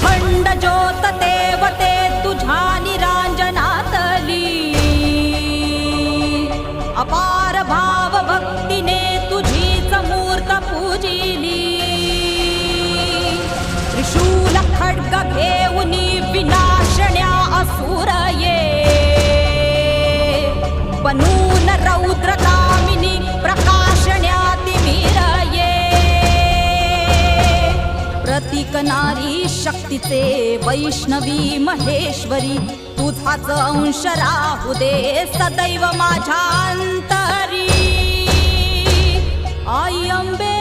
अखंड ज्योत देवते तुझ्या निरांजनातली, अपार भाव भक्तीने तुझीच मूर्त पूजिली। त्रिशूल खड्ग घेऊनी विनाशण्या असुर ये, बनून रौद्र कामिनी प्रकाशण्या तिमिर ये। प्रतीक नारी शक्तीचे वैष्णवी महेश्वरी, तुझाच अंश राहू दे सदैव माझ्या अंतरी। आई अंबे